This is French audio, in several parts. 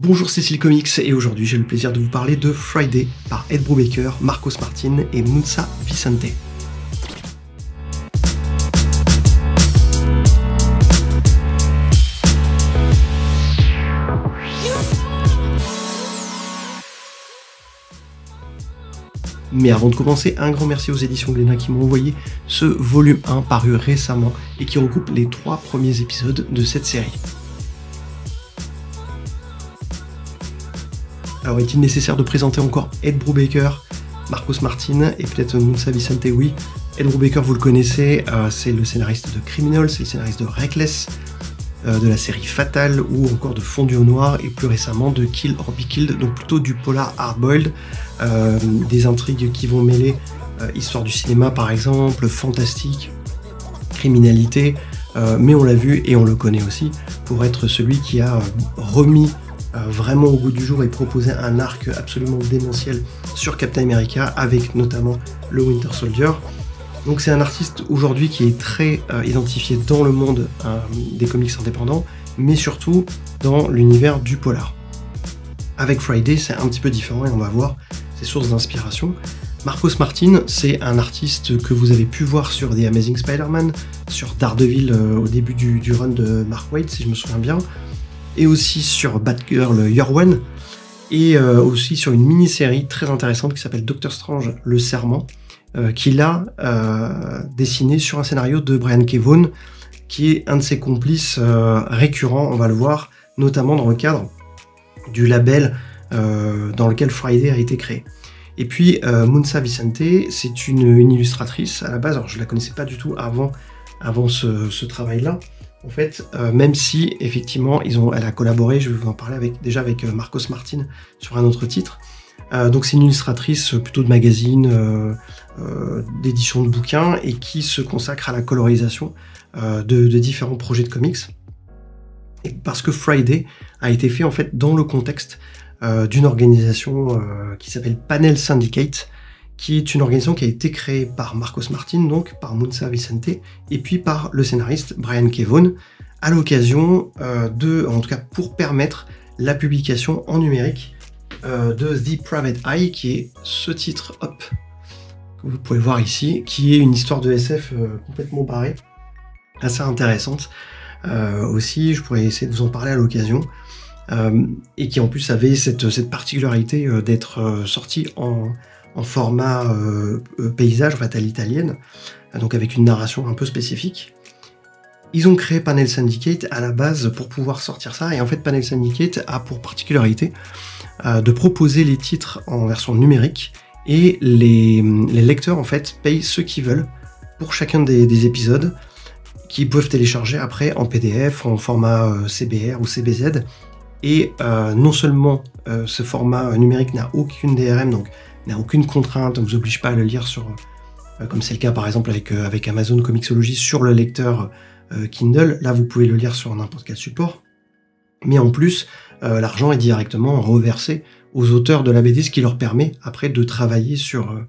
Bonjour, c'est Silly Comics et aujourd'hui j'ai le plaisir de vous parler de Friday par Ed Brubaker, Marcos Martin et Musa Vicente. Mais avant de commencer, un grand merci aux éditions Glénat qui m'ont envoyé ce volume 1 paru récemment et qui regroupe les 3 premiers épisodes de cette série. Alors est-il nécessaire de présenter encore Ed Brubaker, Marcos Martin et peut-être Musa Vicente? Oui, Ed Brubaker vous le connaissez, c'est le scénariste de Criminal, c'est le scénariste de Reckless, de la série Fatal ou encore de Fondu au Noir et plus récemment de Kill or Be Killed, donc plutôt du polar hard-boiled, des intrigues qui vont mêler histoire du cinéma par exemple, fantastique, criminalité, mais on l'a vu et on le connaît aussi pour être celui qui a remis vraiment au goût du jour et proposé un arc absolument démentiel sur Captain America avec notamment le Winter Soldier. Donc c'est un artiste aujourd'hui qui est très identifié dans le monde des comics indépendants, mais surtout dans l'univers du polar. Avec Friday, c'est un petit peu différent et on va voir ses sources d'inspiration. Marcos Martin, c'est un artiste que vous avez pu voir sur The Amazing Spider-Man, sur Daredevil au début du run de Mark Waid, si je me souviens bien, et aussi sur Batgirl Year One, et aussi sur une mini-série très intéressante qui s'appelle Doctor Strange, Le Serment, qu'il a dessiné sur un scénario de Brian K. Vaughan, qui est un de ses complices récurrents, on va le voir, notamment dans le cadre du label dans lequel Friday a été créé. Et puis Musa Vicente, c'est une illustratrice à la base, alors je la connaissais pas du tout avant ce travail-là, en fait, même si effectivement elle a collaboré, je vais vous en parler déjà avec Marcos Martin sur un autre titre. Donc c'est une illustratrice plutôt de magazine, d'édition de bouquins et qui se consacre à la colorisation de différents projets de comics. Et parce que Friday a été fait en fait dans le contexte d'une organisation qui s'appelle Panel Syndicate, qui est une organisation qui a été créée par Marcos Martin, donc par Musa Vicente, et puis par le scénariste Brian K. Vaughan, à l'occasion en tout cas pour permettre la publication en numérique de The Private Eye, qui est ce titre, hop, que vous pouvez voir ici, qui est une histoire de SF complètement barrée, assez intéressante. Aussi, je pourrais essayer de vous en parler à l'occasion, et qui en plus avait cette particularité d'être sorti en format paysage, en fait à l'italienne, donc avec une narration un peu spécifique. Ils ont créé Panel Syndicate à la base pour pouvoir sortir ça, et en fait Panel Syndicate a pour particularité de proposer les titres en version numérique, et les lecteurs en fait payent ce qu'ils veulent pour chacun des épisodes, qui peuvent télécharger après en PDF, en format CBR ou CBZ, et non seulement ce format numérique n'a aucune DRM, donc n'a aucune contrainte, on ne vous oblige pas à le lire sur, comme c'est le cas par exemple avec Amazon Comixology sur le lecteur Kindle, là vous pouvez le lire sur n'importe quel support, mais en plus l'argent est directement reversé aux auteurs de la BD, ce qui leur permet après de travailler sur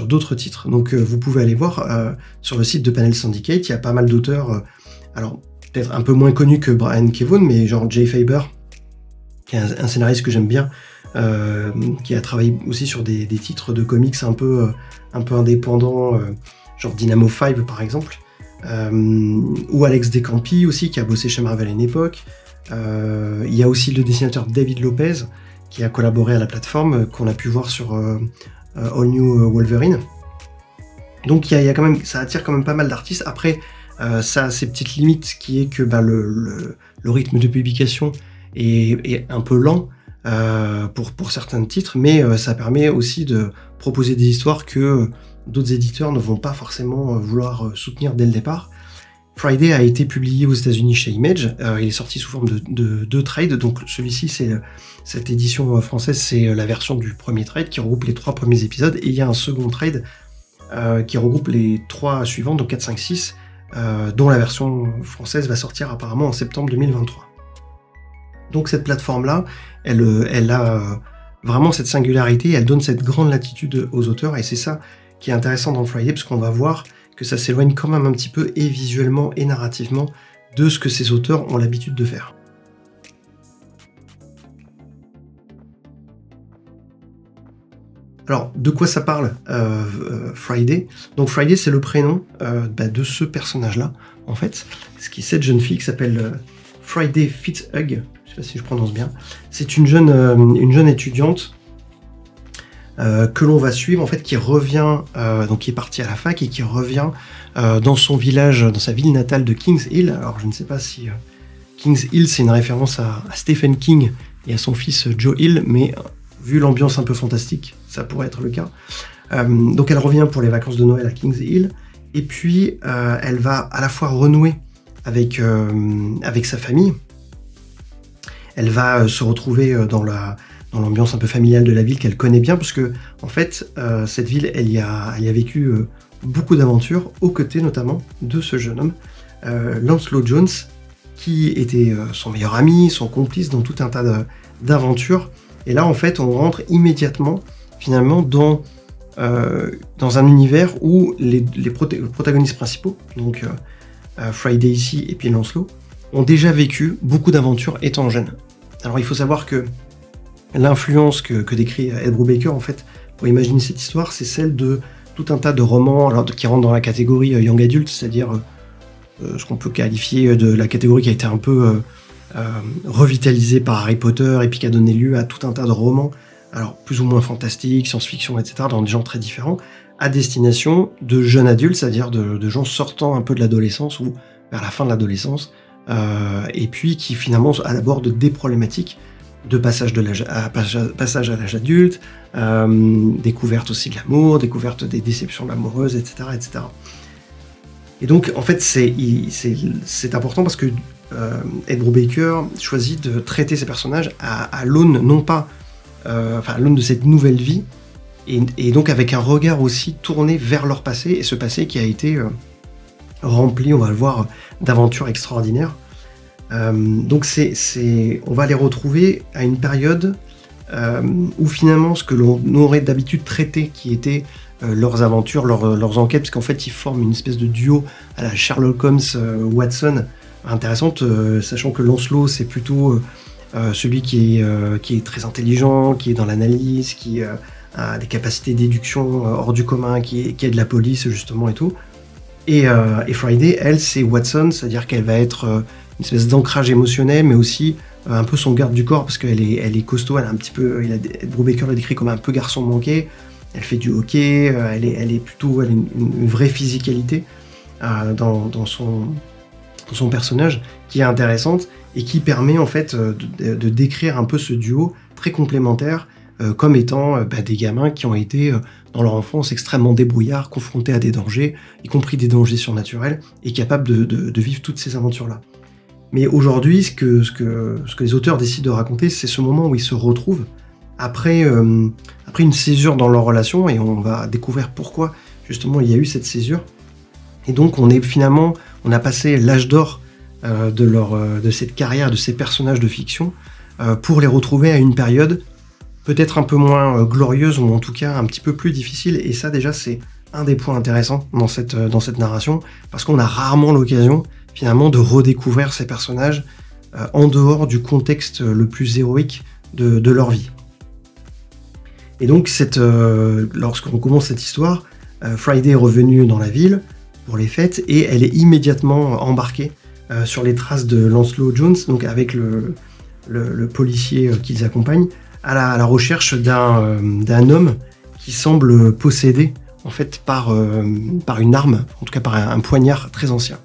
d'autres titres. Donc vous pouvez aller voir sur le site de Panel Syndicate, il y a pas mal d'auteurs, alors peut-être un peu moins connus que Brian K. Vaughan, mais genre Jay Faber, qui est un scénariste que j'aime bien, qui a travaillé aussi sur des titres de comics un peu indépendants, genre Dynamo 5 par exemple, ou Alex DeCampi aussi, qui a bossé chez Marvel à une époque. Il y a aussi le dessinateur David Lopez, qui a collaboré à la plateforme, qu'on a pu voir sur All New Wolverine. Donc il y a quand même, ça attire quand même pas mal d'artistes. Après, ça a ses petites limites, qui est que le rythme de publication est un peu lent pour certains titres, mais ça permet aussi de proposer des histoires que d'autres éditeurs ne vont pas forcément vouloir soutenir dès le départ. Friday a été publié aux États-Unis chez Image, il est sorti sous forme de 2 trades, donc celui-ci, cette édition française, c'est la version du premier trade qui regroupe les 3 premiers épisodes, et il y a un second trade qui regroupe les 3 suivants, donc 4, 5, 6, dont la version française va sortir apparemment en septembre 2023. Donc cette plateforme-là, elle a vraiment cette singularité, elle donne cette grande latitude aux auteurs, et c'est ça qui est intéressant dans Friday, parce qu'on va voir que ça s'éloigne quand même un petit peu, et visuellement et narrativement, de ce que ces auteurs ont l'habitude de faire. Alors, de quoi ça parle Friday? Donc Friday, c'est le prénom de ce personnage-là, en fait. Ce qui est cette jeune fille qui s'appelle Friday Fitzhugh, je sais pas si je prononce bien. C'est une jeune étudiante que l'on va suivre, en fait, qui revient, donc qui est partie à la fac et qui revient dans son village, dans sa ville natale de Kings Hill. Alors, je ne sais pas si Kings Hill, c'est une référence à Stephen King et à son fils Joe Hill, mais vu l'ambiance un peu fantastique, ça pourrait être le cas. Donc elle revient pour les vacances de Noël à Kings Hill, et puis elle va à la fois renouer avec sa famille, elle va se retrouver dans l'ambiance un peu familiale de la ville qu'elle connaît bien, parce que en fait, cette ville, elle y a vécu beaucoup d'aventures, aux côtés notamment de ce jeune homme, Lancelot Jones, qui était son meilleur ami, son complice dans tout un tas d'aventures. Et là, en fait, on rentre immédiatement, finalement, dans un univers où les protagonistes principaux, donc Friday ici et puis Lancelot, ont déjà vécu beaucoup d'aventures étant jeunes. Alors, il faut savoir que l'influence que décrit Ed Brubaker, en fait, pour imaginer cette histoire, c'est celle de tout un tas de romans qui rentrent dans la catégorie young adult, c'est-à-dire ce qu'on peut qualifier de la catégorie qui a été un peu revitalisée par Harry Potter et puis qui a donné lieu à tout un tas de romans, alors plus ou moins fantastiques, science-fiction, etc., dans des genres très différents, à destination de jeunes adultes, c'est-à-dire de gens sortant un peu de l'adolescence ou vers la fin de l'adolescence, et puis qui finalement abordent des problématiques de passage à l'âge adulte, découverte aussi de l'amour, découverte des déceptions amoureuses, etc., etc. Et donc, en fait, c'est important parce que Ed Brubaker choisit de traiter ces personnages à l'aune, non pas, à l'aune de cette nouvelle vie, et donc avec un regard aussi tourné vers leur passé, et ce passé qui a été rempli, on va le voir, d'aventures extraordinaires. Donc on va les retrouver à une période où finalement ce que l'on aurait d'habitude traité, qui était leurs aventures, leurs enquêtes, parce qu'en fait ils forment une espèce de duo à la Sherlock Holmes Watson intéressante, sachant que Lancelot c'est plutôt celui qui est très intelligent, qui est dans l'analyse, qui a des capacités de déduction hors du commun, qui est de la police justement et tout. Et Friday, elle, c'est Watson, c'est-à-dire qu'elle va être une espèce d'ancrage émotionnel, mais aussi un peu son garde du corps, parce qu'elle est costaud, elle a un petit peu, Brubaker l'a décrit comme un peu garçon manqué, elle fait du hockey, elle a une vraie physicalité dans son personnage, qui est intéressante, et qui permet en fait de décrire un peu ce duo très complémentaire, comme étant des gamins qui ont été dans leur enfance extrêmement débrouillards, confrontés à des dangers, y compris des dangers surnaturels, et capables de vivre toutes ces aventures-là. Mais aujourd'hui, ce que les auteurs décident de raconter, c'est ce moment où ils se retrouvent après une césure dans leur relation, et on va découvrir pourquoi justement il y a eu cette césure. Et donc on a passé l'âge d'or de cette carrière, de ces personnages de fiction, pour les retrouver à une période peut-être un peu moins glorieuse, ou en tout cas un petit peu plus difficile, et ça déjà c'est un des points intéressants dans cette narration, parce qu'on a rarement l'occasion finalement de redécouvrir ces personnages en dehors du contexte le plus héroïque de leur vie. Et donc lorsqu'on commence cette histoire, Friday est revenue dans la ville pour les fêtes, et elle est immédiatement embarquée sur les traces de Lancelot Jones, donc avec le policier qui les accompagne, à la recherche d'un homme qui semble possédé en fait par une arme, en tout cas par un poignard très ancien.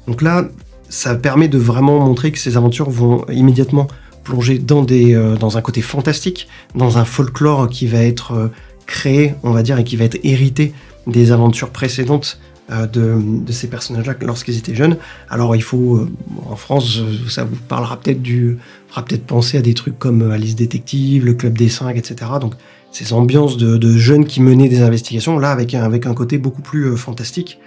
Donc là, ça permet de vraiment montrer que ces aventures vont immédiatement plonger dans un côté fantastique, dans un folklore qui va être créé, on va dire, et qui va être hérité des aventures précédentes de ces personnages-là lorsqu'ils étaient jeunes. Alors il faut, en France, ça vous parlera fera peut-être penser à des trucs comme Alice Détective, le Club des 5, etc. Donc ces ambiances de jeunes qui menaient des investigations, là avec un côté beaucoup plus fantastique,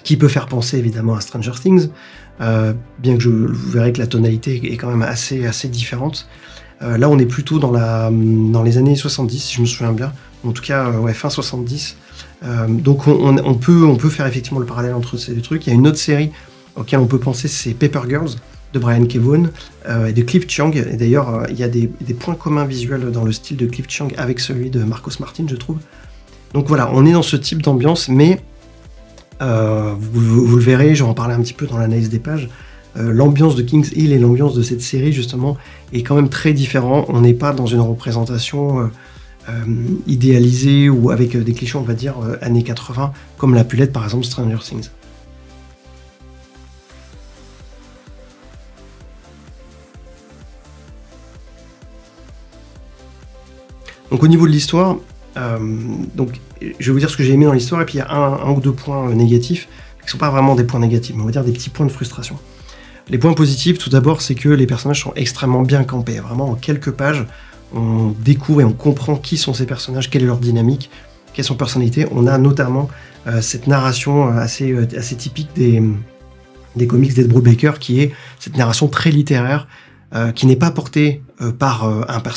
qui peut faire penser évidemment à Stranger Things, bien que vous verrez que la tonalité est quand même assez différente. Là on est plutôt dans les années 70, si je me souviens bien, en tout cas fin 70. Donc on peut faire effectivement le parallèle entre ces deux trucs. Il y a une autre série auquel on peut penser, c'est Paper Girls, de Brian K. Vaughan et de Cliff Chiang. Et d'ailleurs, il y a des points communs visuels dans le style de Cliff Chiang avec celui de Marcos Martin, je trouve. Donc voilà, on est dans ce type d'ambiance, mais vous le verrez, j'en parlais un petit peu dans l'analyse des pages, l'ambiance de King's Hill et l'ambiance de cette série, justement, est quand même très différent. On n'est pas dans une représentation idéalisée ou avec des clichés, on va dire, années 80, comme l'a pu l'être, par exemple, Stranger Things. Donc au niveau de l'histoire, donc, je vais vous dire ce que j'ai aimé dans l'histoire, et puis il y a un ou deux points négatifs, qui ne sont pas vraiment des points négatifs, mais on va dire des petits points de frustration. Les points positifs, tout d'abord, c'est que les personnages sont extrêmement bien campés. Vraiment, en quelques pages, on découvre et on comprend qui sont ces personnages, quelle est leur dynamique, quelle est leur personnalité. On a notamment cette narration assez typique des comics d'Ed Brubaker, qui est cette narration très littéraire, qui n'est pas portée par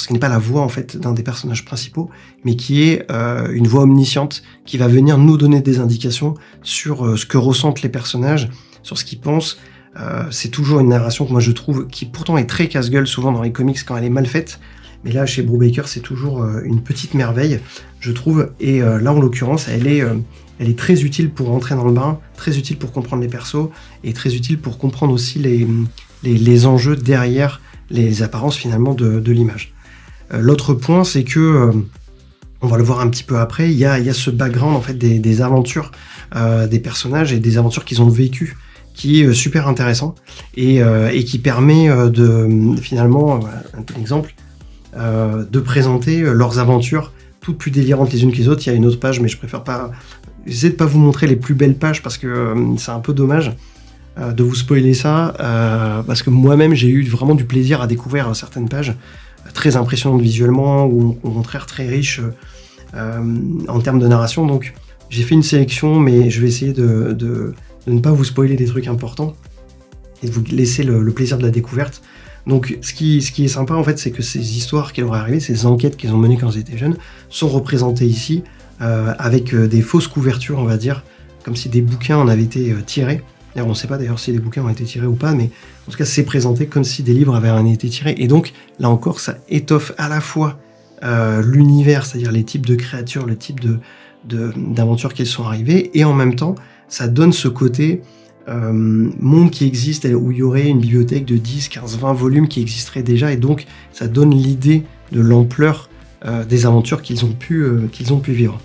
qui n'est pas la voix en fait d'un des personnages principaux, mais qui est une voix omnisciente qui va venir nous donner des indications sur ce que ressentent les personnages, sur ce qu'ils pensent. C'est toujours une narration que moi je trouve qui pourtant est très casse-gueule souvent dans les comics quand elle est mal faite, mais là chez Brubaker c'est toujours une petite merveille, je trouve, et là en l'occurrence elle est très utile pour rentrer dans le bain, très utile pour comprendre les persos, et très utile pour comprendre aussi les enjeux derrière les apparences finalement de l'image. L'autre point, c'est que, on va le voir un petit peu après, il y a ce background en fait des aventures des personnages et des aventures qu'ils ont vécues, qui est super intéressant et qui permet finalement, un exemple, de présenter leurs aventures toutes plus délirantes les unes que les autres. Il y a une autre page, mais je préfère pas, j'essaie de pas vous montrer les plus belles pages parce que c'est un peu dommage de vous spoiler ça, parce que moi-même j'ai eu vraiment du plaisir à découvrir certaines pages très impressionnantes visuellement ou au contraire très riches en termes de narration. Donc j'ai fait une sélection, mais je vais essayer de ne pas vous spoiler des trucs importants et de vous laisser le plaisir de la découverte. Donc ce qui est sympa en fait, c'est que ces histoires qui leur est arrivées, ces enquêtes qu'ils ont menées quand ils étaient jeunes, sont représentées ici avec des fausses couvertures, on va dire, comme si des bouquins en avaient été tirés. D'ailleurs, on ne sait pas d'ailleurs si les bouquins ont été tirés ou pas, mais en tout cas c'est présenté comme si des livres avaient été tirés. Et donc là encore, ça étoffe à la fois l'univers, c'est-à-dire les types de créatures, le type d'aventures qui sont arrivées, et en même temps, ça donne ce côté monde qui existe, où il y aurait une bibliothèque de 10, 15, 20 volumes qui existerait déjà, et donc ça donne l'idée de l'ampleur des aventures qu'ils ont pu vivre.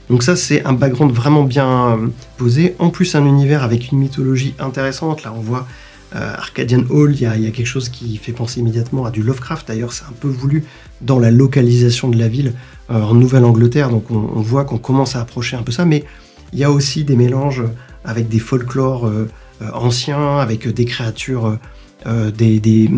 Donc ça, c'est un background vraiment bien posé. En plus, un univers avec une mythologie intéressante. Là, on voit Arcadian Hall, il y a quelque chose qui fait penser immédiatement à du Lovecraft. D'ailleurs, c'est un peu voulu dans la localisation de la ville en Nouvelle-Angleterre. Donc on voit qu'on commence à approcher un peu ça. Mais il y a aussi des mélanges avec des folklores anciens, avec des créatures, du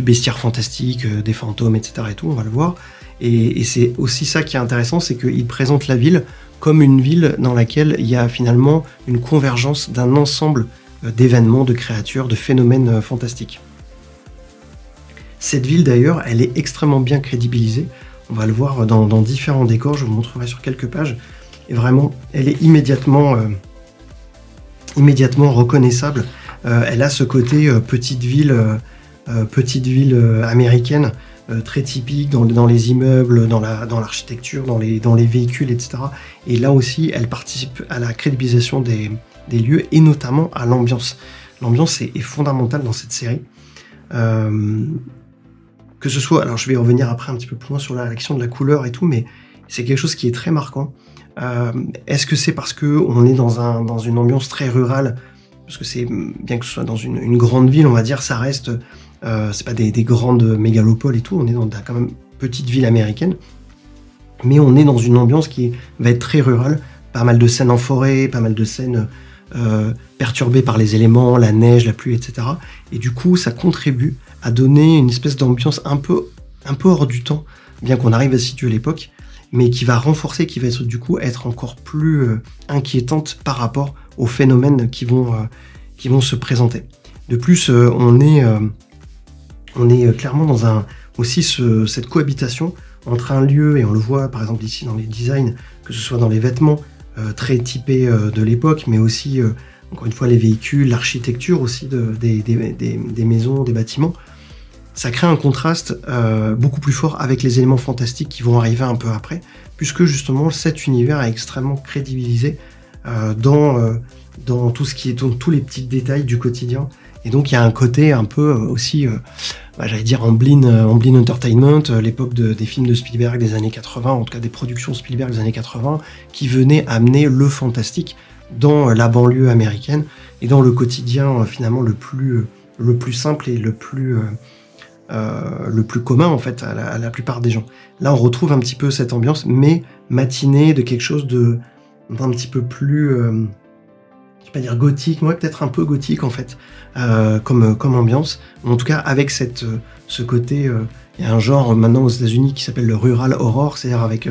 bestiaire fantastique, des fantômes, etc. et tout, on va le voir. Et c'est aussi ça qui est intéressant, c'est qu'il présente la ville comme une ville dans laquelle il y a finalement une convergence d'un ensemble d'événements, de créatures, de phénomènes fantastiques. Cette ville d'ailleurs, elle est extrêmement bien crédibilisée. On va le voir dans différents décors, je vous montrerai sur quelques pages. Et vraiment, elle est immédiatement reconnaissable. Elle a ce côté petite ville américaine, très typique dans les immeubles, dans l'architecture, dans les véhicules, etc. Et là aussi, elle participe à la crédibilisation des lieux et notamment à l'ambiance. L'ambiance est fondamentale dans cette série. Que ce soit, alors je vais revenir après un petit peu plus loin sur la question de la couleur et tout, mais c'est quelque chose qui est très marquant. Est-ce que c'est parce qu'on est dans une ambiance très rurale? Parce que c'est, bien que ce soit dans une grande ville, on va dire, ça reste, c'est pas des grandes mégalopoles et tout, on est dans quand même petite ville américaine, mais on est dans une ambiance qui va être très rurale, pas mal de scènes en forêt, pas mal de scènes perturbées par les éléments, la neige, la pluie, etc. Et du coup, ça contribue à donner une espèce d'ambiance un peu hors du temps, bien qu'on arrive à se situer à l'époque, mais qui va renforcer, qui va être du coup être encore plus inquiétante par rapport aux phénomènes qui vont se présenter. De plus, on est clairement dans cette cohabitation entre un lieu, et on le voit par exemple ici dans les designs, que ce soit dans les vêtements très typés de l'époque, mais aussi encore une fois les véhicules, l'architecture aussi des maisons, des bâtiments. Ça crée un contraste beaucoup plus fort avec les éléments fantastiques qui vont arriver un peu après, puisque justement cet univers est extrêmement crédibilisé dans tout ce qui est dans tous les petits détails du quotidien. Et donc il y a un côté un peu aussi, j'allais dire Amblin Entertainment, l'époque des films de Spielberg des années 80, en tout cas des productions Spielberg des années 80, qui venaient amener le fantastique dans la banlieue américaine et dans le quotidien finalement le plus simple et le plus commun en fait à la plupart des gens. Là on retrouve un petit peu cette ambiance, mais matinée, de quelque chose d'un petit peu plus, je vais pas dire gothique, moi peut-être un peu gothique en fait, comme ambiance. En tout cas avec ce côté, il y a un genre maintenant aux États-Unis qui s'appelle le rural horror, c'est-à-dire avec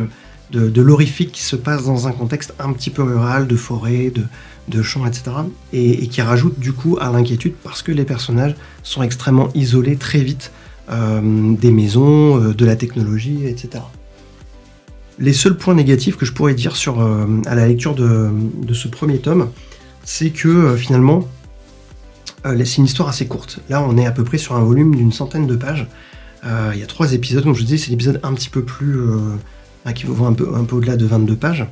de l'horrifique qui se passe dans un contexte un petit peu rural, de forêt, de champs, etc. Et qui rajoute du coup à l'inquiétude parce que les personnages sont extrêmement isolés très vite des maisons, de la technologie, etc. Les seuls points négatifs que je pourrais dire à la lecture de ce premier tome, c'est que finalement, c'est une histoire assez courte. Là, on est à peu près sur un volume d'une centaine de pages. Il y a 3 épisodes, comme je vous disais, c'est l'épisode un petit peu plus... qui vont un peu au-delà de 22 pages.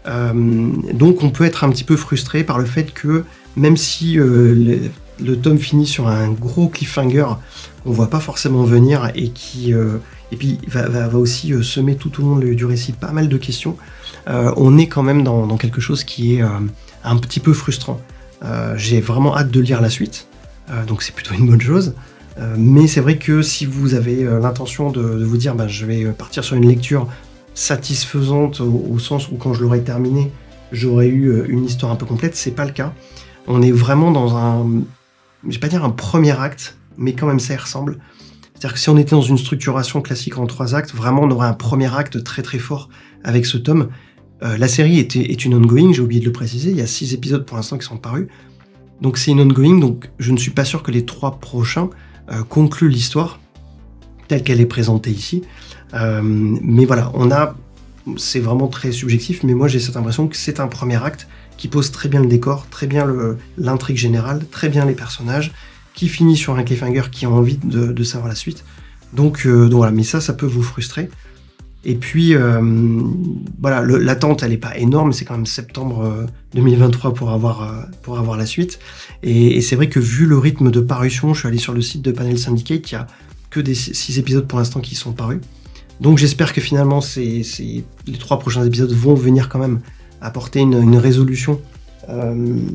Donc on peut être un petit peu frustré par le fait que, même si le tome finit sur un gros cliffhanger qu'on voit pas forcément venir et qui... et puis va aussi semer tout au long du récit pas mal de questions, on est quand même dans quelque chose qui est un petit peu frustrant. J'ai vraiment hâte de lire la suite, donc c'est plutôt une bonne chose. Mais c'est vrai que si vous avez l'intention de vous dire je vais partir sur une lecture satisfaisante au sens où quand je l'aurai terminé, j'aurai eu une histoire un peu complète, c'est pas le cas. On est vraiment dans je vais pas dire un premier acte, mais quand même ça y ressemble. C'est-à-dire que si on était dans une structuration classique en 3 actes, vraiment on aurait un premier acte très très fort avec ce tome. La série est une ongoing, j'ai oublié de le préciser, il y a 6 épisodes pour l'instant qui sont parus. Donc c'est une ongoing, donc je ne suis pas sûr que les 3 prochains concluent l'histoire telle qu'elle est présentée ici. Mais voilà, c'est vraiment très subjectif, mais moi j'ai cette impression que c'est un premier acte qui pose très bien le décor, très bien l'intrigue générale, très bien les personnages, qui finit sur un cliffhanger qui a envie de savoir la suite. Donc voilà, mais ça peut vous frustrer. Et puis voilà, l'attente elle est pas énorme, c'est quand même septembre 2023 pour avoir la suite. Et c'est vrai que vu le rythme de parution, je suis allé sur le site de Panel Syndicate, il y a que des 6 épisodes pour l'instant qui sont parus. Donc j'espère que finalement les 3 prochains épisodes vont venir quand même apporter une résolution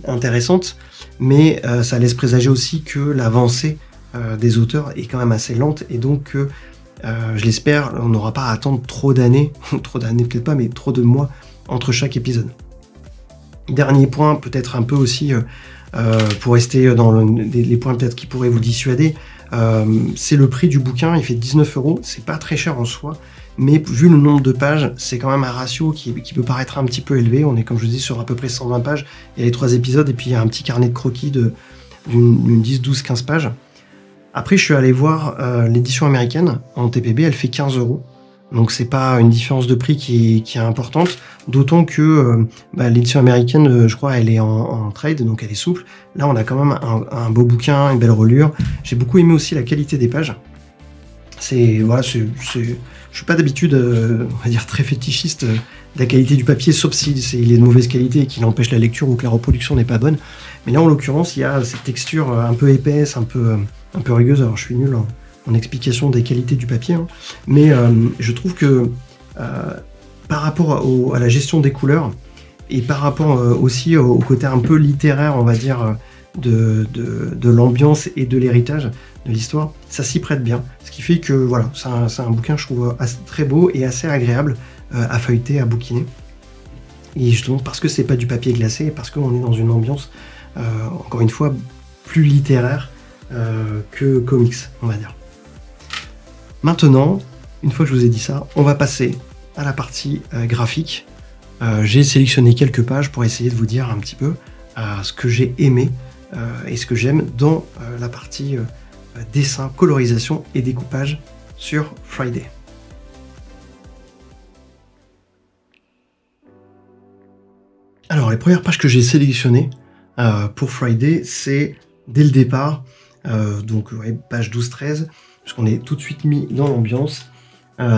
intéressante, mais ça laisse présager aussi que l'avancée des auteurs est quand même assez lente, et donc je l'espère, on n'aura pas à attendre trop d'années peut-être pas, mais trop de mois entre chaque épisode. Dernier point, peut-être un peu aussi, pour rester dans les points peut-être qui pourraient vous dissuader, c'est le prix du bouquin, il fait 19 €, c'est pas très cher en soi, mais vu le nombre de pages, c'est quand même un ratio qui peut paraître un petit peu élevé. On est, comme je vous dis, sur à peu près 120 pages, il y a les 3 épisodes, et puis il y a un petit carnet de croquis d'une 10, 12, 15 pages. Après, je suis allé voir l'édition américaine, en TPB, elle fait 15 €. Donc c'est pas une différence de prix qui est importante, d'autant que l'édition américaine, je crois, elle est en trade, donc elle est souple. Là, on a quand même un beau bouquin, une belle relure. J'ai beaucoup aimé aussi la qualité des pages. Je suis pas d'habitude, on va dire, très fétichiste de la qualité du papier, sauf s'il est de mauvaise qualité et qu'il empêche la lecture ou que la reproduction n'est pas bonne. Mais là, en l'occurrence, il y a cette texture un peu épaisse, un peu rugueuse. Alors, je suis nul en explication des qualités du papier, hein. Mais je trouve que par rapport à la gestion des couleurs et par rapport aussi au côté un peu littéraire, on va dire, de l'ambiance et de l'héritage de l'histoire, ça s'y prête bien. Ce qui fait que voilà, c'est un bouquin, je trouve, très beau et assez agréable à feuilleter, à bouquiner. Et justement parce que c'est pas du papier glacé, parce qu'on est dans une ambiance, encore une fois, plus littéraire que comics, on va dire. Maintenant, une fois que je vous ai dit ça, on va passer à la partie graphique. J'ai sélectionné quelques pages pour essayer de vous dire un petit peu ce que j'ai aimé et ce que j'aime dans la partie dessin, colorisation et découpage sur Friday. Alors, les premières pages que j'ai sélectionnées, pour Friday, c'est dès le départ, donc ouais, page 12-13, puisqu'on est tout de suite mis dans l'ambiance,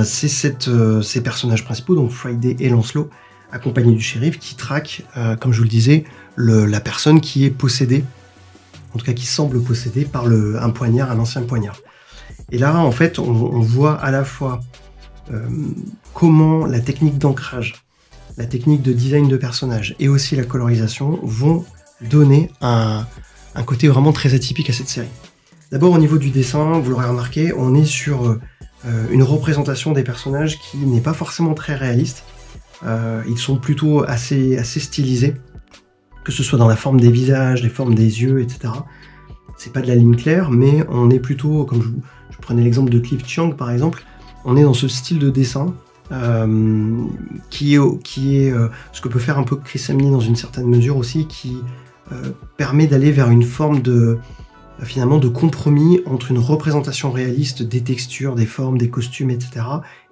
c'est ces personnages principaux, donc Friday et Lancelot, accompagnés du shérif, qui traquent, comme je vous le disais, la personne qui est possédée, en tout cas qui semble possédée par un poignard, un ancien poignard. Et là, en fait, on voit à la fois comment la technique d'ancrage, la technique de design de personnage et aussi la colorisation vont donner un côté vraiment très atypique à cette série. D'abord, au niveau du dessin, vous l'aurez remarqué, on est sur une représentation des personnages qui n'est pas forcément très réaliste. Ils sont plutôt assez stylisés, que ce soit dans la forme des visages, les formes des yeux, etc. C'est pas de la ligne claire, mais on est plutôt, comme je prenais l'exemple de Cliff Chiang par exemple, on est dans ce style de dessin qui est ce que peut faire un peu Chris Samnee dans une certaine mesure aussi, qui permet d'aller vers une forme finalement de compromis entre une représentation réaliste des textures, des formes, des costumes, etc.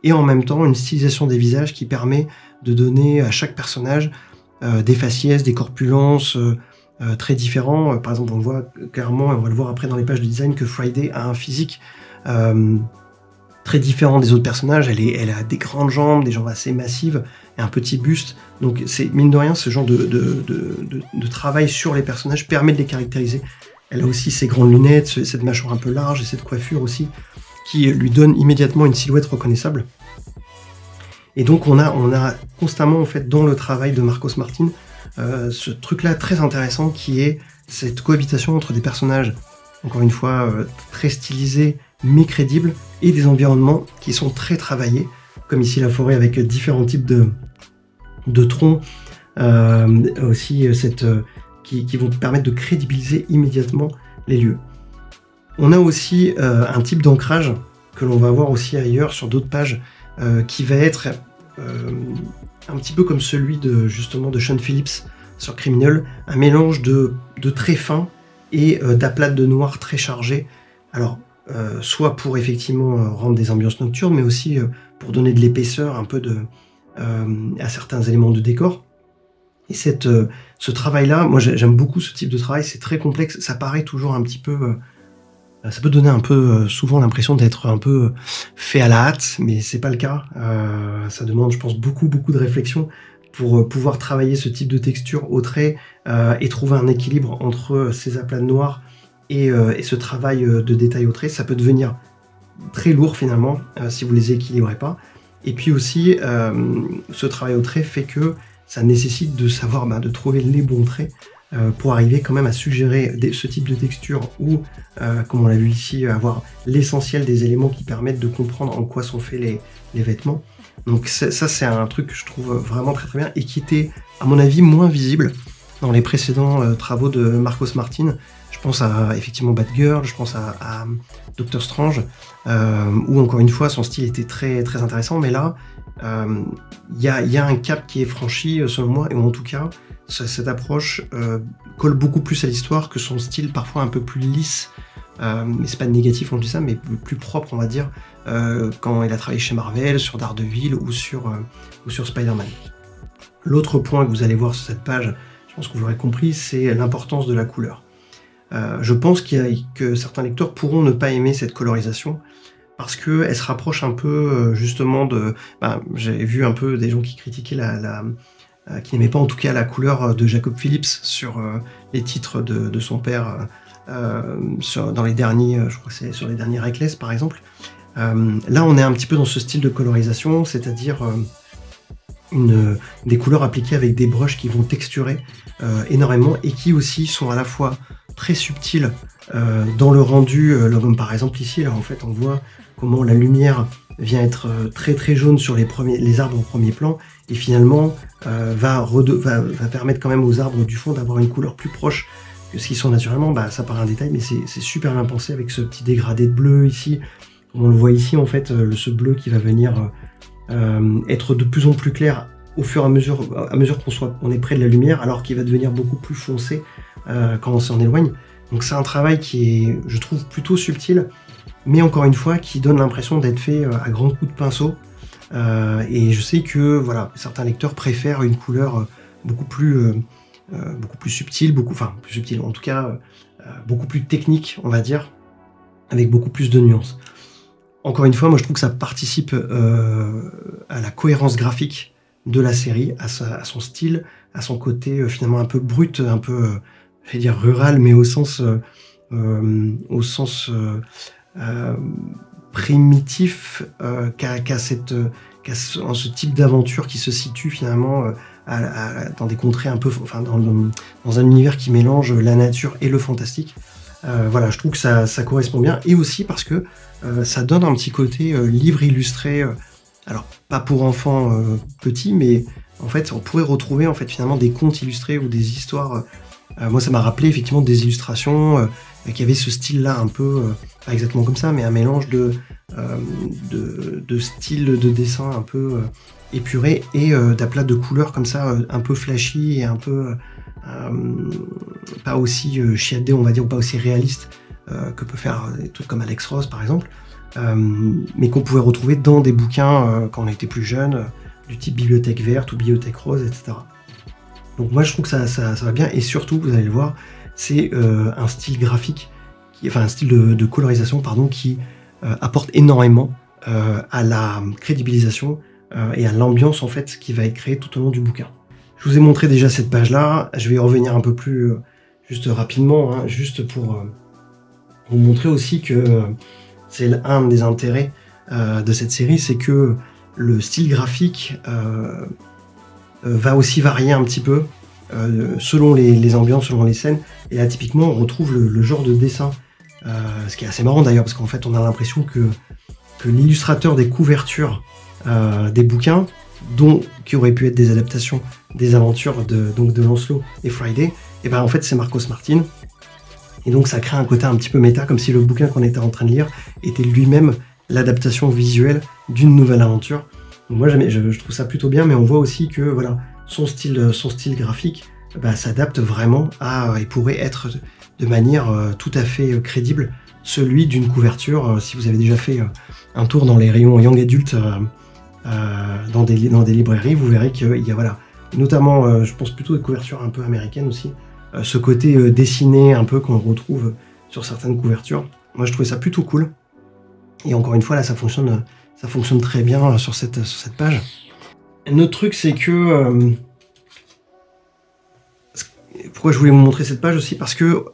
et en même temps une stylisation des visages qui permet de donner à chaque personnage des faciès, des corpulences très différents. Par exemple, on voit clairement, et on va le voir après dans les pages de design, que Friday a un physique très différent des autres personnages. Elle a des grandes jambes, des jambes assez massives, et un petit buste. Donc c'est mine de rien, ce genre de travail sur les personnages permet de les caractériser. Elle a aussi ses grandes lunettes, cette mâchoire un peu large et cette coiffure aussi, qui lui donne immédiatement une silhouette reconnaissable. Et donc on a constamment en fait dans le travail de Marcos Martin ce truc-là très intéressant qui est cette cohabitation entre des personnages, encore une fois, très stylisés mais crédibles, et des environnements qui sont très travaillés, comme ici la forêt avec différents types de troncs, aussi qui vont permettre de crédibiliser immédiatement les lieux. On a aussi un type d'ancrage que l'on va voir aussi ailleurs sur d'autres pages, qui va être un petit peu comme celui justement de Sean Phillips sur Criminal, un mélange de traits fins et d'aplats de noir très chargés. Alors, soit pour effectivement rendre des ambiances nocturnes, mais aussi pour donner de l'épaisseur un peu à certains éléments de décor. Et ce travail-là, moi j'aime beaucoup ce type de travail, c'est très complexe, ça paraît toujours un petit peu... ça peut donner un peu souvent l'impression d'être un peu fait à la hâte, mais c'est pas le cas. Ça demande, je pense, beaucoup de réflexion pour pouvoir travailler ce type de texture au trait et trouver un équilibre entre ces aplats de noir et ce travail de détail au trait. Ça peut devenir très lourd finalement si vous les équilibrez pas. Et puis aussi, ce travail au trait fait que ça nécessite de savoir de trouver les bons traits pour arriver quand même à suggérer ce type de texture ou, comme on l'a vu ici, avoir l'essentiel des éléments qui permettent de comprendre en quoi sont faits les vêtements. Donc ça c'est un truc que je trouve vraiment très bien et qui était, à mon avis, moins visible dans les précédents travaux de Marcos Martin. Je pense à effectivement Batgirl, je pense à Doctor Strange, où encore une fois son style était très intéressant, mais là il y a un cap qui est franchi selon moi, et en tout cas cette approche colle beaucoup plus à l'histoire que son style parfois un peu plus lisse, mais c'est pas négatif on dit ça, mais plus propre on va dire, quand il a travaillé chez Marvel, sur Daredevil ou sur Spider-Man. L'autre point que vous allez voir sur cette page, je pense que vous l'aurez compris, c'est l'importance de la couleur. Je pense que certains lecteurs pourront ne pas aimer cette colorisation parce qu'elle se rapproche un peu justement de... J'ai vu un peu des gens qui critiquaient qui n'aimaient pas en tout cas la couleur de Jacob Phillips sur les titres de son père dans les derniers, je crois que c'est sur les derniers Reckless par exemple. Là on est un petit peu dans ce style de colorisation, c'est-à-dire des couleurs appliquées avec des brushes qui vont texturer énormément et qui aussi sont à la fois très subtiles dans le rendu, comme par exemple ici, là en fait on voit comment la lumière vient être très jaune sur les arbres au premier plan et finalement va permettre quand même aux arbres du fond d'avoir une couleur plus proche que ce qu'ils sont naturellement. Ça paraît un détail mais c'est super bien pensé avec ce petit dégradé de bleu ici, comme on le voit ici en fait, ce bleu qui va venir être de plus en plus clair au fur et à mesure qu'on est près de la lumière, alors qu'il va devenir beaucoup plus foncé quand on s'en éloigne. Donc c'est un travail qui est, je trouve, plutôt subtil, mais encore une fois, qui donne l'impression d'être fait à grands coups de pinceau. Et je sais que voilà, certains lecteurs préfèrent une couleur beaucoup plus beaucoup plus subtil, enfin plus subtil, en tout cas beaucoup plus technique, on va dire, avec beaucoup plus de nuances. Encore une fois, moi je trouve que ça participe à la cohérence graphique de la série, à son style, à son côté finalement un peu brut, un peu, je vais dire rural, mais au sens primitif qu'a ce type d'aventure qui se situe finalement dans des contrées un peu, enfin dans un univers qui mélange la nature et le fantastique. Voilà, je trouve que ça correspond bien, et aussi parce que ça donne un petit côté livre illustré, alors pas pour enfants petits, mais en fait on pourrait retrouver en fait finalement des contes illustrés ou des histoires. Moi ça m'a rappelé effectivement des illustrations qui avaient ce style-là un peu, pas exactement comme ça, mais un mélange de styles de dessin un peu épuré et d'aplats de couleurs comme ça, un peu flashy et un peu pas aussi chiadé, on va dire, ou pas aussi réaliste que peut faire des trucs comme Alex Ross par exemple, mais qu'on pouvait retrouver dans des bouquins quand on était plus jeune, du type Bibliothèque Verte ou Bibliothèque Rose, etc. Donc moi je trouve que ça va bien, et surtout, vous allez le voir, c'est un style graphique, un style de colorisation, pardon, qui apporte énormément à la crédibilisation et à l'ambiance en fait qui va être créée tout au long du bouquin. Je vous ai montré déjà cette page-là, je vais y revenir un peu plus juste rapidement, hein, juste pour vous montrer aussi que c'est un des intérêts de cette série, c'est que le style graphique va aussi varier un petit peu selon les ambiances, selon les scènes, et là typiquement on retrouve le genre de dessin, ce qui est assez marrant d'ailleurs, parce qu'en fait on a l'impression que l'illustrateur des couvertures des bouquins, qui auraient pu être des adaptations des aventures de Lancelot et Friday, et ben en fait c'est Marcos Martin, et donc ça crée un côté un petit peu méta, comme si le bouquin qu'on était en train de lire était lui-même l'adaptation visuelle d'une nouvelle aventure. Donc moi je trouve ça plutôt bien, mais on voit aussi que voilà, son style graphique s'adapte vraiment et pourrait être de manière tout à fait crédible celui d'une couverture. Si vous avez déjà fait un tour dans les rayons Young Adult dans des librairies, vous verrez qu'il y a, voilà, notamment je pense plutôt des couvertures un peu américaines aussi, ce côté dessiné un peu qu'on retrouve sur certaines couvertures. Moi je trouvais ça plutôt cool, et encore une fois là ça fonctionne très bien sur cette page. Un autre truc, c'est que pourquoi je voulais vous montrer cette page aussi, parce que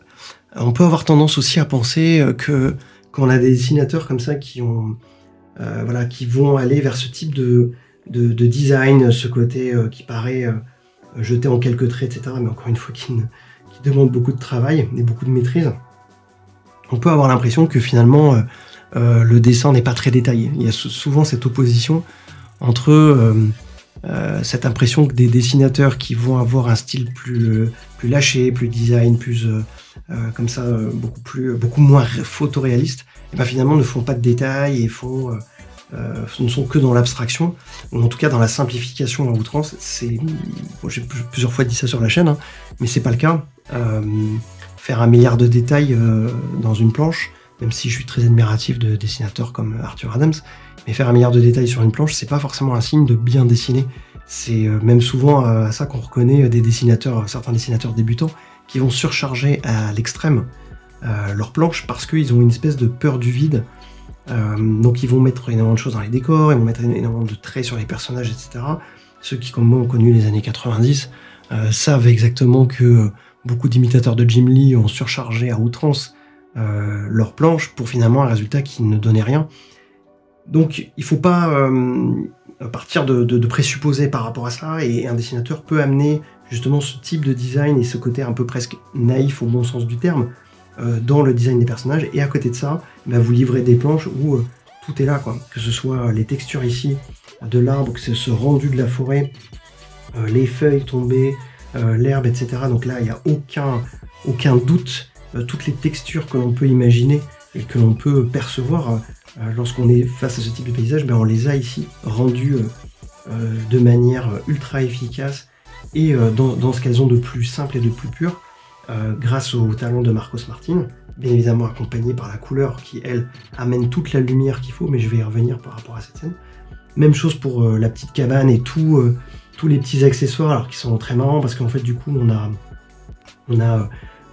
on peut avoir tendance aussi à penser que quand on a des dessinateurs comme ça qui vont aller vers ce type de design, ce côté qui paraît jeté en quelques traits, etc., mais encore une fois qui demande beaucoup de travail et beaucoup de maîtrise, on peut avoir l'impression que finalement le dessin n'est pas très détaillé. Il y a souvent cette opposition entre cette impression que des dessinateurs qui vont avoir un style plus lâché, plus design, plus comme ça, beaucoup moins photoréaliste, et ben finalement ne font pas de détails et ne sont que dans l'abstraction, ou en tout cas dans la simplification à outrance. J'ai plusieurs fois dit ça sur la chaîne, hein, mais c'est pas le cas. Faire 1 milliard de détails dans une planche, même si je suis très admiratif de dessinateurs comme Arthur Adams, mais faire 1 milliard de détails sur une planche, c'est pas forcément un signe de bien dessiner. C'est même souvent à ça qu'on reconnaît certains dessinateurs débutants qui vont surcharger à l'extrême leur planche, parce qu'ils ont une espèce de peur du vide. Donc ils vont mettre énormément de choses dans les décors, ils vont mettre énormément de traits sur les personnages, etc. Ceux qui, comme moi, ont connu les années 90 savent exactement que beaucoup d'imitateurs de Jim Lee ont surchargé à outrance leur planche pour finalement un résultat qui ne donnait rien. Donc il ne faut pas partir de présupposés par rapport à ça, et un dessinateur peut amener justement ce type de design et ce côté un peu presque naïf au bon sens du terme dans le design des personnages, et à côté de ça, vous livrez des planches où tout est là, quoi. Que ce soit les textures ici de l'arbre, que c'est ce rendu de la forêt, les feuilles tombées, l'herbe, etc. Donc là, il n'y a aucun doute, toutes les textures que l'on peut imaginer et que l'on peut percevoir lorsqu'on est face à ce type de paysage, on les a ici rendues de manière ultra efficace et dans ce qu'elles ont de plus simple et de plus pur, grâce au talent de Marcos Martin, bien évidemment accompagné par la couleur qui, elle, amène toute la lumière qu'il faut, mais je vais y revenir par rapport à cette scène. Même chose pour la petite cabane et tout tous les petits accessoires, alors qui sont très marrants, parce qu'en fait, du coup, on a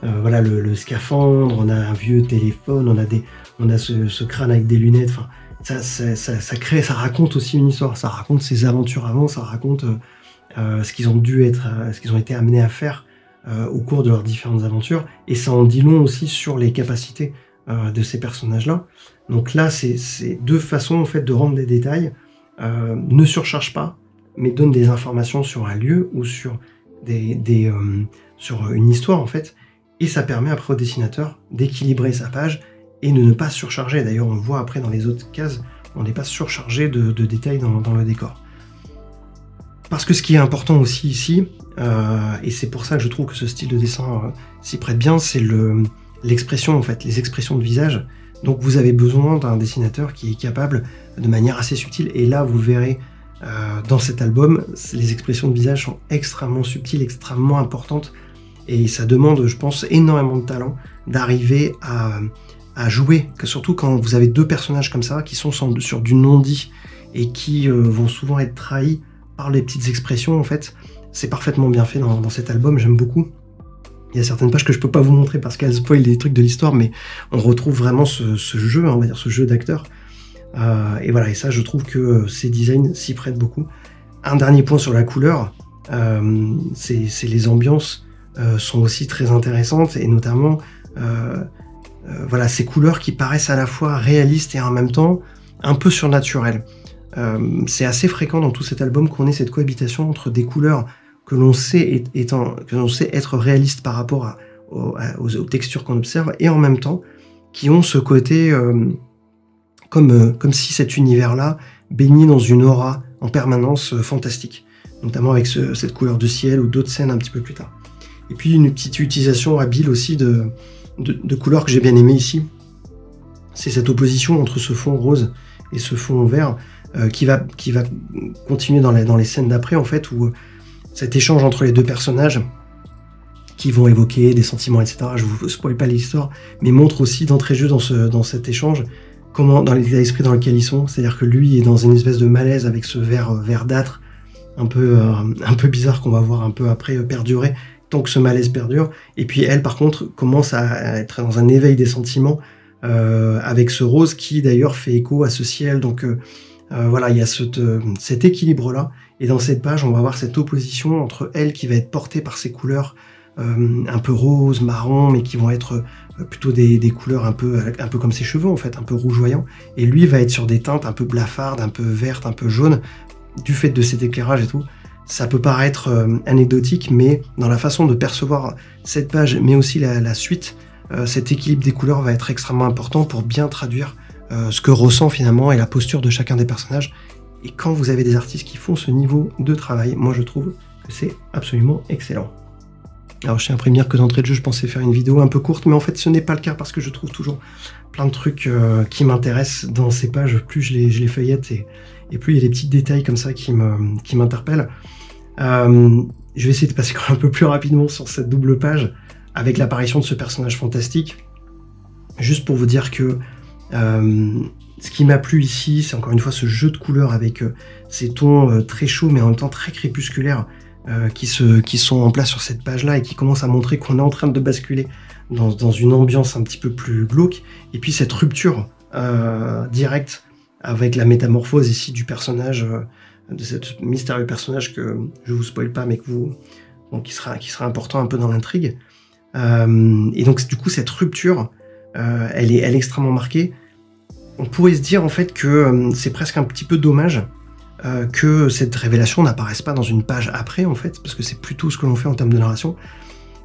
voilà, le scaphandre, on a un vieux téléphone, on a ce crâne avec des lunettes, enfin, ça raconte aussi une histoire, ça raconte ses aventures avant, ça raconte ce qu'ils ont été amenés à faire au cours de leurs différentes aventures, et ça en dit long aussi sur les capacités de ces personnages-là. Donc là, c'est deux façons en fait de rendre des détails, ne surcharge pas, mais donne des informations sur un lieu ou sur sur une histoire en fait, et ça permet après au dessinateur d'équilibrer sa page et de ne pas surcharger. D'ailleurs, on le voit après dans les autres cases, on n'est pas surchargé de détails dans le décor. Parce que ce qui est important aussi ici, et c'est pour ça que je trouve que ce style de dessin s'y prête bien, c'est l'expression en fait, les expressions de visage. Donc vous avez besoin d'un dessinateur qui est capable de manière assez subtile, et là vous verrez dans cet album, les expressions de visage sont extrêmement subtiles, extrêmement importantes, et ça demande, je pense, énormément de talent d'arriver à jouer, que surtout quand vous avez deux personnages comme ça, qui sont sur du non-dit, et qui vont souvent être trahis par les petites expressions, en fait. C'est parfaitement bien fait dans cet album, j'aime beaucoup. Il y a certaines pages que je peux pas vous montrer parce qu'elles spoilent des trucs de l'histoire, mais on retrouve vraiment ce jeu, on va dire ce jeu d'acteur. Et voilà, et ça, je trouve que ces designs s'y prêtent beaucoup. Un dernier point sur la couleur, c'est les ambiances sont aussi très intéressantes, et notamment voilà, ces couleurs qui paraissent à la fois réalistes et en même temps un peu surnaturelles. C'est assez fréquent dans tout cet album qu'on ait cette cohabitation entre des couleurs que l'on sait être réalistes par rapport aux textures qu'on observe, et en même temps qui ont ce côté comme si cet univers-là baignait dans une aura en permanence fantastique, notamment avec cette couleur de ciel ou d'autres scènes un petit peu plus tard. Et puis une petite utilisation habile aussi de couleurs que j'ai bien aimé ici, c'est cette opposition entre ce fond rose et ce fond vert qui va continuer dans les scènes d'après, en fait, où cet échange entre les deux personnages qui vont évoquer des sentiments, etc. Je vous spoil pas l'histoire, mais montre aussi d'entrée de jeu dans cet échange dans l'état d'esprit dans lequel ils sont. C'est-à-dire que lui est dans une espèce de malaise avec ce verdâtre un peu bizarre qu'on va voir un peu après perdurer, tant que ce malaise perdure. Et puis elle, par contre, commence à être dans un éveil des sentiments avec ce rose qui d'ailleurs fait écho à ce ciel. Donc voilà, il y a cet équilibre-là. Et dans cette page, on va voir cette opposition entre elle qui va être portée par ces couleurs un peu rose, marron, mais qui vont être plutôt des couleurs un peu comme ses cheveux en fait, un peu rougeoyants. Et lui va être sur des teintes un peu blafardes, un peu vertes, un peu jaunes, du fait de cet éclairage et tout. Ça peut paraître anecdotique, mais dans la façon de percevoir cette page, mais aussi la suite, cet équilibre des couleurs va être extrêmement important pour bien traduire ce que ressent finalement et la posture de chacun des personnages. Et quand vous avez des artistes qui font ce niveau de travail, moi je trouve que c'est absolument excellent. Alors je tiens à prévenir que d'entrée de jeu, je pensais faire une vidéo un peu courte, mais en fait ce n'est pas le cas parce que je trouve toujours plein de trucs qui m'intéressent dans ces pages. Plus je les feuillette et plus il y a des petits détails comme ça qui m'interpellent. Je vais essayer de passer quand même un peu plus rapidement sur cette double page avec l'apparition de ce personnage fantastique. Juste pour vous dire que ce qui m'a plu ici, c'est encore une fois ce jeu de couleurs avec ces tons très chauds mais en même temps très crépusculaires qui sont en place sur cette page-là et qui commencent à montrer qu'on est en train de basculer dans une ambiance un petit peu plus glauque. Et puis cette rupture directe avec la métamorphose ici du personnage, de cet mystérieux personnage que je vous spoil pas, mais qui sera important un peu dans l'intrigue. Et donc du coup cette rupture, elle est extrêmement marquée. On pourrait se dire en fait que c'est presque un petit peu dommage que cette révélation n'apparaisse pas dans une page après en fait, parce que c'est plutôt ce que l'on fait en termes de narration.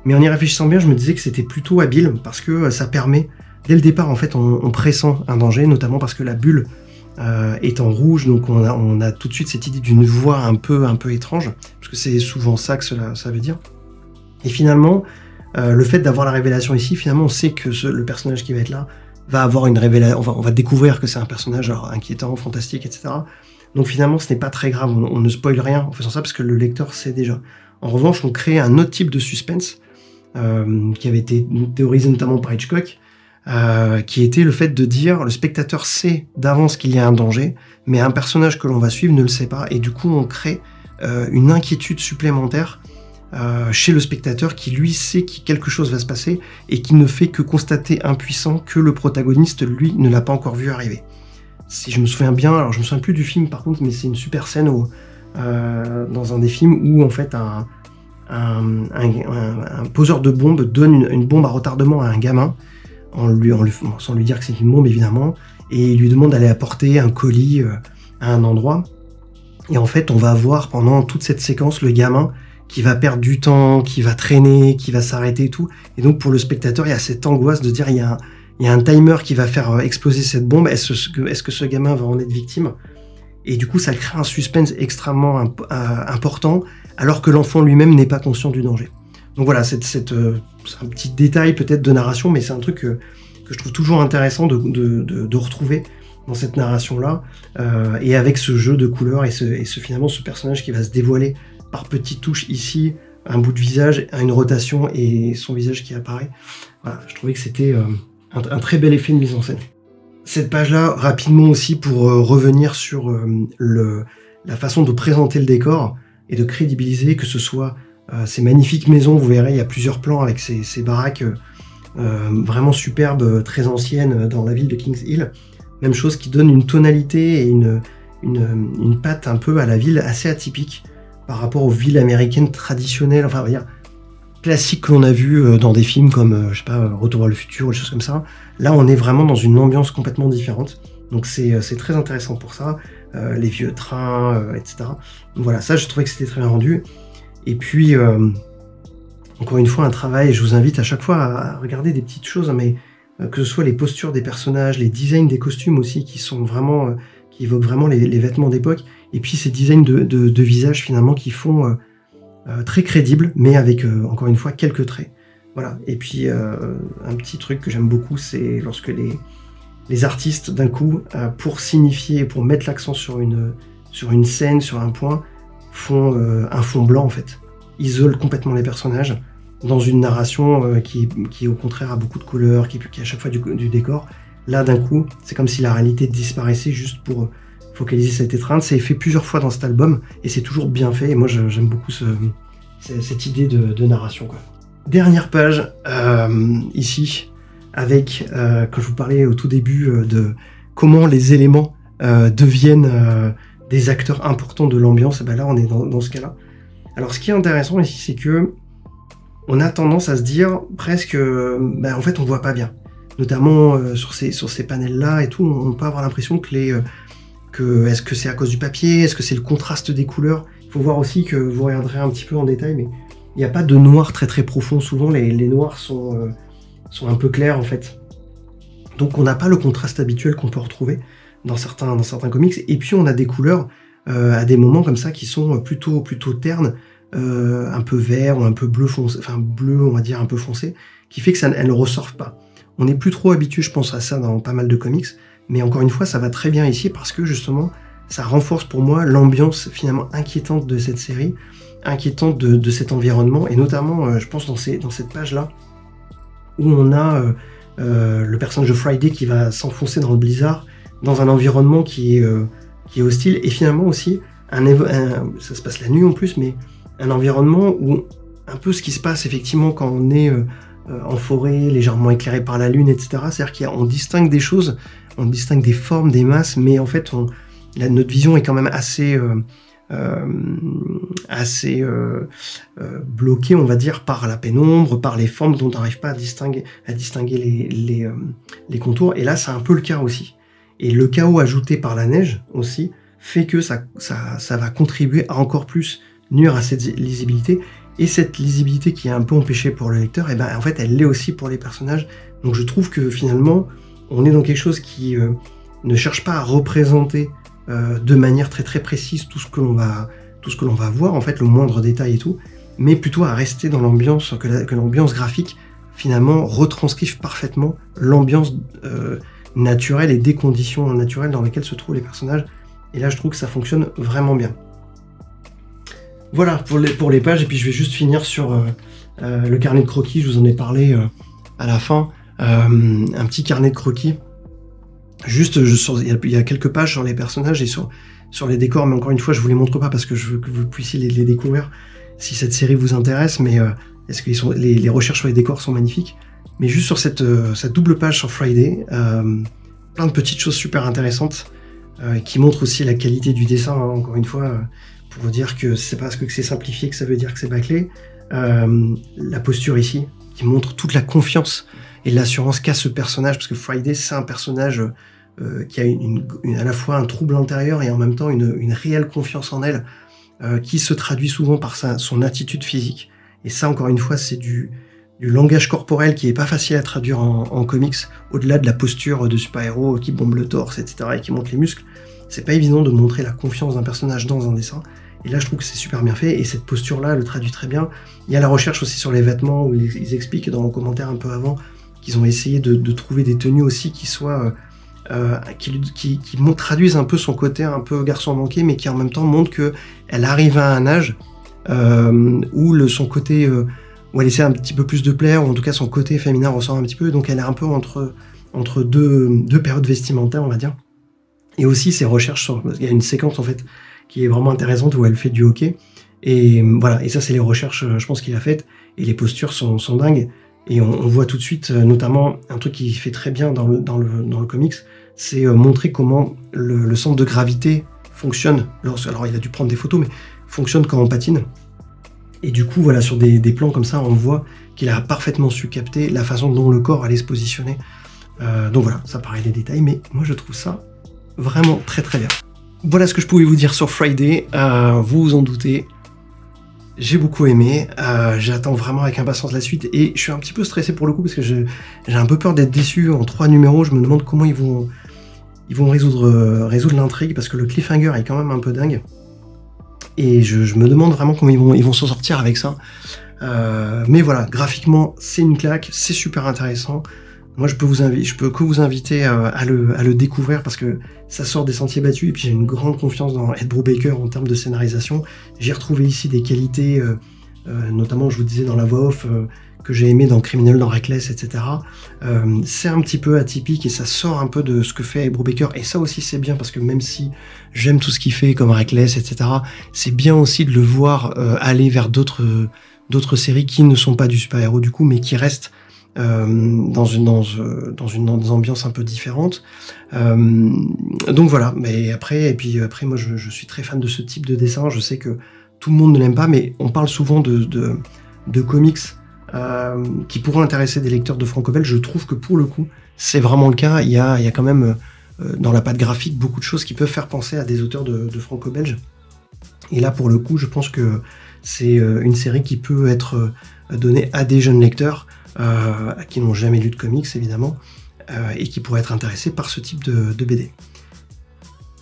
Mais en y réfléchissant bien, je me disais que c'était plutôt habile parce que ça permet, dès le départ en fait, on pressent un danger, notamment parce que la bulle est en rouge, donc on a tout de suite cette idée d'une voix un peu étrange, parce que c'est souvent ça que ça veut dire. Et finalement, le fait d'avoir la révélation ici, finalement on sait que le personnage qui va être là va avoir une révélation, on va découvrir que c'est un personnage inquiétant, fantastique, etc. Donc finalement ce n'est pas très grave, on ne spoil rien en faisant ça parce que le lecteur sait déjà. En revanche, on crée un autre type de suspense qui avait été théorisé notamment par Hitchcock, qui était le fait de dire le spectateur sait d'avance qu'il y a un danger, mais un personnage que l'on va suivre ne le sait pas, et du coup on crée une inquiétude supplémentaire chez le spectateur qui lui sait que quelque chose va se passer et qui ne fait que constater impuissant que le protagoniste lui ne l'a pas encore vu arriver. Si je me souviens bien, alors je me souviens plus du film par contre, mais c'est une super scène où, dans un des films où en fait un poseur de bombe donne une bombe à retardement à un gamin sans lui dire que c'est une bombe évidemment, et il lui demande d'aller apporter un colis à un endroit. Et en fait, on va voir pendant toute cette séquence le gamin qui va perdre du temps, qui va traîner, qui va s'arrêter et tout. Et donc pour le spectateur, il y a cette angoisse de dire il y a un timer qui va faire exploser cette bombe. Est-ce que ce gamin va en être victime? Et du coup, ça crée un suspense extrêmement important, alors que l'enfant lui-même n'est pas conscient du danger. Donc voilà, c'est un petit détail peut-être de narration, mais c'est un truc que je trouve toujours intéressant de retrouver dans cette narration-là, et avec ce jeu de couleurs et finalement ce personnage qui va se dévoiler par petites touches ici, un bout de visage, une rotation et son visage qui apparaît. Voilà, je trouvais que c'était un très bel effet de mise en scène. Cette page-là, rapidement aussi, pour revenir sur la façon de présenter le décor et de crédibiliser, que ce soit ces magnifiques maisons, vous verrez, il y a plusieurs plans avec ces baraques vraiment superbes, très anciennes dans la ville de Kings Hill. Même chose qui donne une tonalité et une patte un peu à la ville assez atypique par rapport aux villes américaines traditionnelles, enfin on va dire classiques que l'on a vu dans des films comme, je sais pas, Retour vers le futur ou des choses comme ça. Là, on est vraiment dans une ambiance complètement différente. Donc c'est très intéressant pour ça. Les vieux trains, etc. Donc voilà, ça, je trouvais que c'était très bien rendu. Et puis, encore une fois, un travail, je vous invite à chaque fois à regarder des petites choses, mais que ce soit les postures des personnages, les designs des costumes aussi, qui sont vraiment, qui évoquent vraiment les vêtements d'époque, et puis ces designs de visages finalement qui font très crédibles, mais avec encore une fois quelques traits. Voilà. Et puis un petit truc que j'aime beaucoup, c'est lorsque les artistes d'un coup, pour signifier, pour mettre l'accent sur une scène, sur un point, font un fond blanc en fait, isolent complètement les personnages dans une narration qui au contraire a beaucoup de couleurs, qui a à chaque fois du décor. Là d'un coup, c'est comme si la réalité disparaissait juste pour focaliser cette étreinte. C'est fait plusieurs fois dans cet album et c'est toujours bien fait, et moi j'aime beaucoup cette idée de narration, quoi. Dernière page ici, avec, quand je vous parlais au tout début de comment les éléments deviennent des acteurs importants de l'ambiance, et ben là on est dans ce cas-là. Alors ce qui est intéressant ici, c'est que on a tendance à se dire presque, en fait on voit pas bien. Notamment sur ces panels-là et tout, on peut avoir l'impression que est-ce que c'est à cause du papier, est-ce que c'est le contraste des couleurs. Il faut voir aussi que vous regarderez un petit peu en détail, mais il n'y a pas de noir très très profond. Souvent les noirs sont un peu clairs en fait. Donc on n'a pas le contraste habituel qu'on peut retrouver dans certains comics. Et puis on a des couleurs à des moments comme ça qui sont plutôt ternes, un peu vert ou un peu bleu foncé, enfin bleu on va dire un peu foncé, qui fait que elles ne ressortent pas. On n'est plus trop habitué, je pense, à ça dans pas mal de comics, mais encore une fois, ça va très bien ici parce que justement, ça renforce pour moi l'ambiance finalement inquiétante de cette série, inquiétante de cet environnement, et notamment, je pense, dans cette page-là, où on a le personnage de Friday qui va s'enfoncer dans le blizzard, dans un environnement qui est hostile, et finalement aussi, ça se passe la nuit en plus, mais un environnement où un peu ce qui se passe effectivement quand on est en forêt, légèrement éclairé par la lune, etc. C'est-à-dire qu'on distingue des choses, on distingue des formes, des masses, mais en fait, notre vision est quand même assez bloquée, on va dire, par la pénombre, par les formes dont on n'arrive pas à distinguer les contours. Et là, c'est un peu le cas aussi. Et le chaos ajouté par la neige aussi fait que ça va contribuer à encore plus nuire à cette lisibilité. Et cette lisibilité qui est un peu empêchée pour le lecteur, et en fait, elle l'est aussi pour les personnages. Donc je trouve que finalement, on est dans quelque chose qui ne cherche pas à représenter de manière très très précise tout ce que l'on va voir, en fait, le moindre détail et tout, mais plutôt à rester dans l'ambiance, que l'ambiance graphique, finalement, retranscrive parfaitement l'ambiance naturelle et des conditions naturelles dans lesquelles se trouvent les personnages. Et là, je trouve que ça fonctionne vraiment bien. Voilà pour les pages, et puis je vais juste finir sur le carnet de croquis. Je vous en ai parlé à la fin, un petit carnet de croquis Juste, il y a quelques pages sur les personnages et sur les décors, mais encore une fois, je vous les montre pas parce que je veux que vous puissiez les découvrir si cette série vous intéresse, mais est-ce que les recherches sur les décors sont magnifiques. Mais juste sur cette double page sur Friday, plein de petites choses super intéressantes qui montrent aussi la qualité du dessin, hein, encore une fois, pour vous dire que c'est pas parce que c'est simplifié que ça veut dire que c'est bâclé. La posture ici, qui montre toute la confiance et l'assurance qu'a ce personnage, parce que Friday, c'est un personnage qui a à la fois un trouble intérieur et en même temps une réelle confiance en elle, qui se traduit souvent par son attitude physique. Et ça, encore une fois, c'est du langage corporel qui est pas facile à traduire en comics, au-delà de la posture de super-héros qui bombe le torse, etc., et qui montre les muscles. C'est pas évident de montrer la confiance d'un personnage dans un dessin. Et là, je trouve que c'est super bien fait, et cette posture-là le traduit très bien. Il y a la recherche aussi sur les vêtements, où ils expliquent dans mon commentaire un peu avant qu'ils ont essayé de trouver des tenues aussi qui soient... qui traduisent un peu son côté un peu garçon manqué, mais qui en même temps montrent qu'elle arrive à un âge où son côté... où elle essaie un petit peu plus de plaire, ou en tout cas son côté féminin ressort un petit peu, donc elle est un peu entre deux périodes vestimentaires, on va dire. Et aussi ses recherches il y a une séquence en fait qui est vraiment intéressante où elle fait du hockey, et voilà, et ça c'est les recherches je pense qu'il a faites, et les postures sont dingues, et on voit tout de suite notamment un truc qui fait très bien dans le comics, c'est montrer comment le centre de gravité fonctionne, alors il a dû prendre des photos, mais fonctionne quand on patine. Et du coup, voilà, sur des plans comme ça, on voit qu'il a parfaitement su capter la façon dont le corps allait se positionner. Donc voilà, ça paraît des détails, mais moi je trouve ça vraiment très très bien. Voilà ce que je pouvais vous dire sur Friday, vous vous en doutez. J'ai beaucoup aimé, j'attends vraiment avec impatience la suite, et je suis un petit peu stressé pour le coup, parce que j'ai un peu peur d'être déçu en 3 numéros, je me demande comment ils vont résoudre l'intrigue, parce que le cliffhanger est quand même un peu dingue. Et je me demande vraiment comment ils vont s'en sortir avec ça. Mais voilà, graphiquement, c'est une claque, c'est super intéressant. Moi, je peux que vous inviter à le découvrir, parce que ça sort des sentiers battus, et puis j'ai une grande confiance dans Ed Brubaker en termes de scénarisation. J'ai retrouvé ici des qualités, notamment, je vous disais, dans la voix off, que j'ai aimé dans Criminal, dans Reckless, etc. C'est un petit peu atypique, et ça sort un peu de ce que fait Ed Brubaker, et ça aussi c'est bien, parce que même si j'aime tout ce qu'il fait, comme Reckless, etc., c'est bien aussi de le voir aller vers d'autres séries qui ne sont pas du super-héros du coup, mais qui restent dans une ambiance un peu différente. Donc voilà, mais après moi je suis très fan de ce type de dessin, je sais que tout le monde ne l'aime pas, mais on parle souvent de comics qui pourraient intéresser des lecteurs de franco-belge. Je trouve que pour le coup, c'est vraiment le cas. Il y a quand même dans la patte graphique beaucoup de choses qui peuvent faire penser à des auteurs de franco-belge. Et là, pour le coup, je pense que c'est une série qui peut être donnée à des jeunes lecteurs qui n'ont jamais lu de comics, évidemment, et qui pourraient être intéressés par ce type de BD.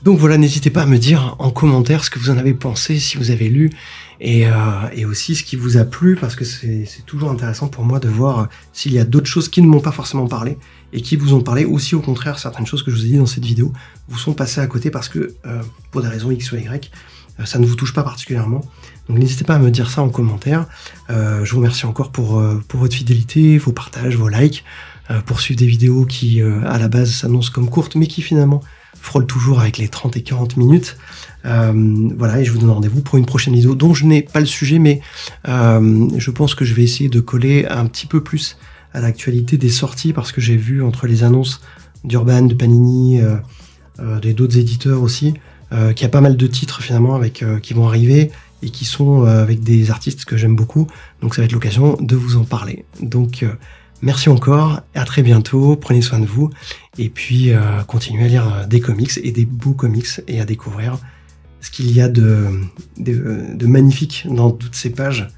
Donc voilà, n'hésitez pas à me dire en commentaire ce que vous en avez pensé, si vous avez lu, et aussi ce qui vous a plu, parce que c'est toujours intéressant pour moi de voir s'il y a d'autres choses qui ne m'ont pas forcément parlé, et qui vous ont parlé, ou si au contraire certaines choses que je vous ai dit dans cette vidéo vous sont passées à côté parce que, pour des raisons X ou Y, ça ne vous touche pas particulièrement. Donc n'hésitez pas à me dire ça en commentaire. Je vous remercie encore pour votre fidélité, vos partages, vos likes, pour suivre des vidéos qui à la base s'annoncent comme courtes, mais qui finalement frôlent toujours avec les 30 et 40 minutes. Voilà, et je vous donne rendez-vous pour une prochaine vidéo dont je n'ai pas le sujet, mais je pense que je vais essayer de coller un petit peu plus à l'actualité des sorties, parce que j'ai vu entre les annonces d'Urban, de Panini, d'autres éditeurs aussi, qu'il y a pas mal de titres finalement qui vont arriver, et qui sont avec des artistes que j'aime beaucoup, donc ça va être l'occasion de vous en parler. Donc merci encore, à très bientôt, prenez soin de vous, et puis continuez à lire des comics, et des beaux comics, et à découvrir ce qu'il y a de magnifique dans toutes ces pages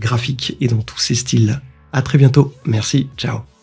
graphiques et dans tous ces styles. À très bientôt, merci, ciao.